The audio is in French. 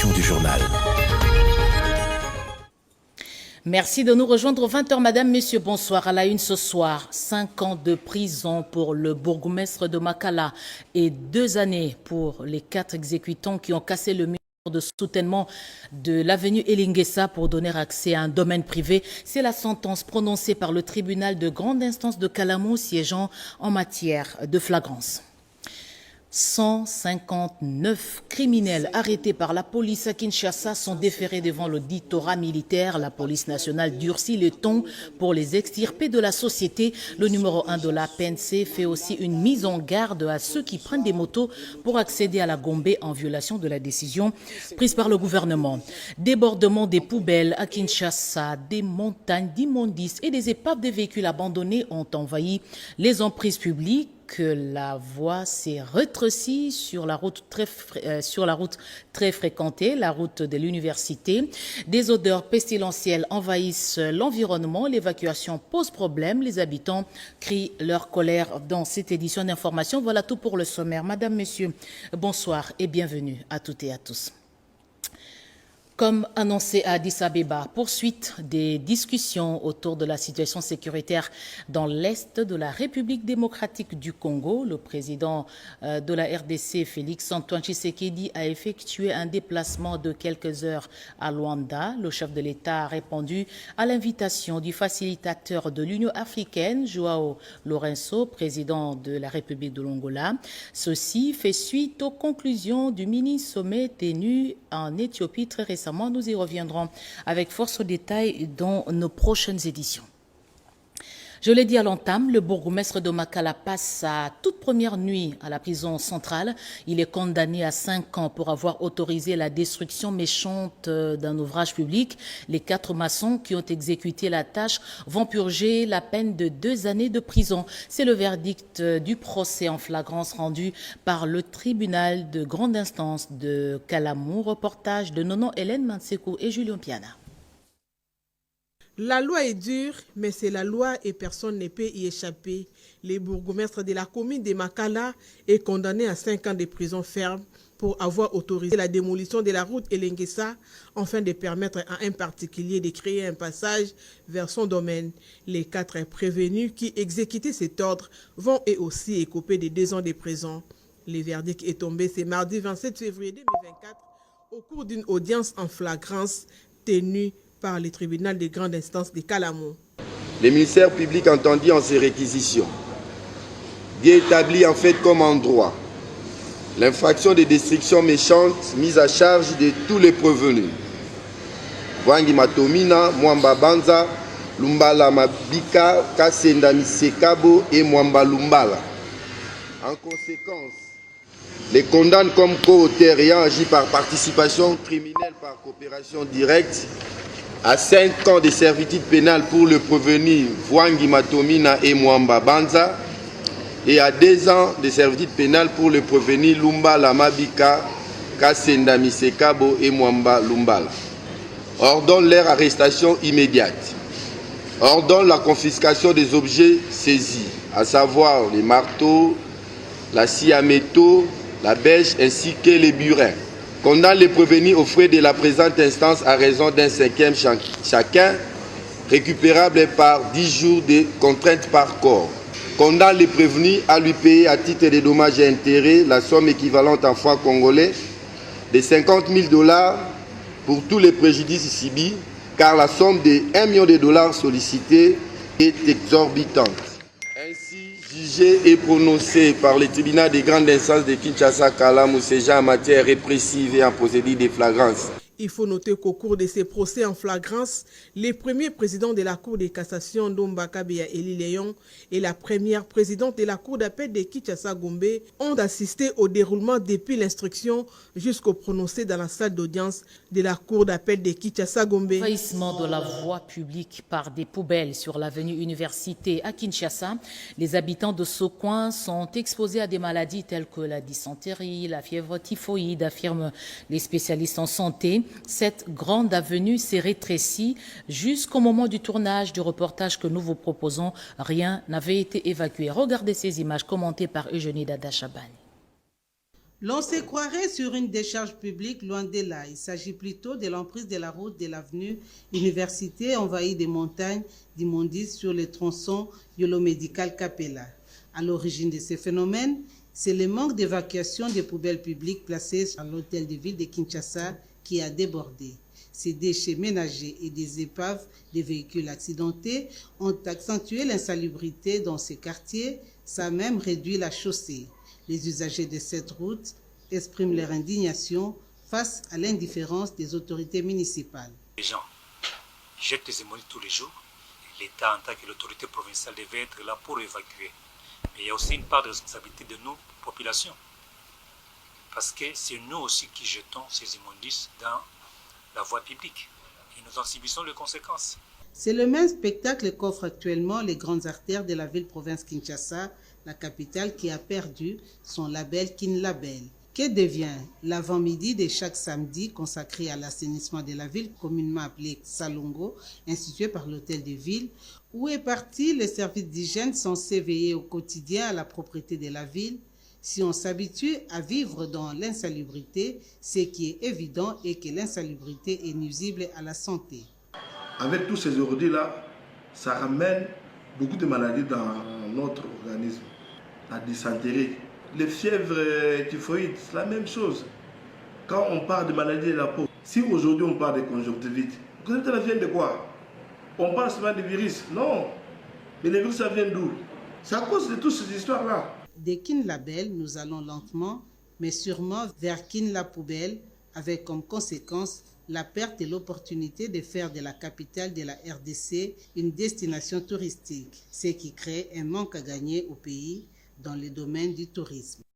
édition du journal. Merci de nous rejoindre aux 20h, madame, messieurs, bonsoir. À la une ce soir, 5 ans de prison pour le bourgmestre de Makala et 2 années pour les 4 exécutants qui ont cassé le mur de soutènement de l'avenue Elingessa pour donner accès à un domaine privé. C'est la sentence prononcée par le tribunal de grande instance de Calamo siégeant en matière de flagrance. 159 criminels arrêtés par la police à Kinshasa sont déférés devant l'auditorat militaire. La police nationale durcit le ton pour les extirper de la société. Le numéro 1 de la PNC fait aussi une mise en garde à ceux qui prennent des motos pour accéder à la Gombe en violation de la décision prise par le gouvernement. Débordement des poubelles à Kinshasa, des montagnes d'immondices et des épaves de véhicules abandonnés ont envahi les emprises publiques. Que la voie s'est rétrécie sur la route très fréquentée, la route de l'université. Des odeurs pestilentielles envahissent l'environnement. L'évacuation pose problème. Les habitants crient leur colère dans cette édition d'information. Voilà tout pour le sommaire. Madame, Monsieur, bonsoir et bienvenue à toutes et à tous. Comme annoncé à Addis Abeba, poursuite des discussions autour de la situation sécuritaire dans l'Est de la République démocratique du Congo. Le président de la RDC, Félix-Antoine Tshisekedi, a effectué un déplacement de quelques heures à Luanda. Le chef de l'État a répondu à l'invitation du facilitateur de l'Union africaine, Joao Lourenço, président de la République de l'Angola. Ceci fait suite aux conclusions du mini-sommet tenu en Éthiopie très récemment. Nous y reviendrons avec force détail dans nos prochaines éditions. Je l'ai dit à l'entame, le bourgmestre de Makala passe sa toute première nuit à la prison centrale. Il est condamné à 5 ans pour avoir autorisé la destruction méchante d'un ouvrage public. Les 4 maçons qui ont exécuté la tâche vont purger la peine de 2 années de prison. C'est le verdict du procès en flagrance rendu par le tribunal de grande instance de Calamo. Reportage de Nono Hélène Manseko et Julien Piana. La loi est dure, mais c'est la loi et personne ne peut y échapper. Le bourgmestre de la commune de Makala est condamné à 5 ans de prison ferme pour avoir autorisé la démolition de la route Elingessa afin de permettre à un particulier de créer un passage vers son domaine. Les 4 prévenus qui exécutaient cet ordre vont eux aussi écoper de 2 ans de prison. Le verdict est tombé ce mardi 27 février 2024 au cours d'une audience en flagrance tenue par le tribunal de grande instance de Calamo. Le ministère public entendit en ces réquisitions, bien établi en fait comme en droit, l'infraction de destruction méchante mise à charge de tous les prévenus. Wangi Matomina, Mwamba Banza, Lumbala Mabika, Kasenda Misekabo et Mwamba Lumbala. En conséquence, les condamne comme co-auteurs ayant agi par participation criminelle par coopération directe à 5 ans de servitude pénale pour le prévenu Wangi Matomina et Mwamba Banza et à 2 ans de servitude pénale pour le prévenu Lumbala Mabika, Kasenda Misekabo et Mwamba Lumbala. Ordonne leur arrestation immédiate. Ordonne la confiscation des objets saisis, à savoir les marteaux, la scie à métaux, la bêche ainsi que les burins. Condamne les prévenus aux frais de la présente instance à raison d'un 5e chacun, récupérable par 10 jours de contrainte par corps. Condamne les prévenus à lui payer à titre de dommages et intérêts la somme équivalente en francs congolais de 50 000 $ pour tous les préjudices subis, car la somme de 1 million de dollars sollicités est exorbitante. Ainsi jugé et prononcé par le tribunal de grande instance de Kinshasa Calamo siégeant en matière répressive et en procédure de flagrance. Il faut noter qu'au cours de ces procès en flagrance, les premiers présidents de la Cour de cassation Ndomba Kabeya Eli Léon et la première présidente de la Cour d'appel de Kinshasa Gombe ont assisté au déroulement depuis l'instruction jusqu'au prononcé dans la salle d'audience de la Cour d'appel de Kinshasa Gombe. Envahissement de la voie publique par des poubelles sur l'avenue Université à Kinshasa. Les habitants de ce coin sont exposés à des maladies telles que la dysenterie, la fièvre typhoïde, affirment les spécialistes en santé. Cette grande avenue s'est rétrécie jusqu'au moment du tournage du reportage que nous vous proposons. Rien n'avait été évacué. Regardez ces images commentées par Eugénie Dada Chabani. L'on se croirait sur une décharge publique, loin de là. Il s'agit plutôt de l'emprise de la route de l'avenue Université envahie des montagnes d'immondices sur le tronçon Yolo-Médical Capella. À l'origine de ces phénomènes, c'est le manque d'évacuation des poubelles publiques placées à l'hôtel de ville de Kinshasa qui a débordé. Ces déchets ménagers et des épaves des véhicules accidentés ont accentué l'insalubrité dans ces quartiers, ça a même réduit la chaussée. Les usagers de cette route expriment leur indignation face à l'indifférence des autorités municipales. Les gens jettent des immondices tous les jours. L'État, en tant que l'autorité provinciale, devait être là pour évacuer. Mais il y a aussi une part de responsabilité de nos populations. Parce que c'est nous aussi qui jetons ces immondices dans la voie publique. Et nous en subissons les conséquences. C'est le même spectacle qu'offrent actuellement les grandes artères de la ville-province Kinshasa, la capitale qui a perdu son label Kinlabel. Que devient l'avant-midi de chaque samedi consacré à l'assainissement de la ville, communément appelé Salongo, institué par l'hôtel de ville? Où est parti le service d'hygiène censé veiller au quotidien à la propreté de la ville? Si on s'habitue à vivre dans l'insalubrité, ce qui est évident est que l'insalubrité est nuisible à la santé. Avec tous ces ordures-là, ça ramène beaucoup de maladies dans notre organisme. La dysenterie, les fièvres typhoïdes, c'est la même chose. Quand on parle de maladies de la peau, si aujourd'hui on parle de conjonctivite, conjonctivite vient de quoi? On parle seulement de virus? Non. Mais les virus, ça vient d'où? C'est à cause de toutes ces histoires-là. De Kinlabel, nous allons lentement, mais sûrement vers Kinlapoubelle, avec comme conséquence la perte et l'opportunité de faire de la capitale de la RDC une destination touristique, ce qui crée un manque à gagner au pays dans le domaine du tourisme.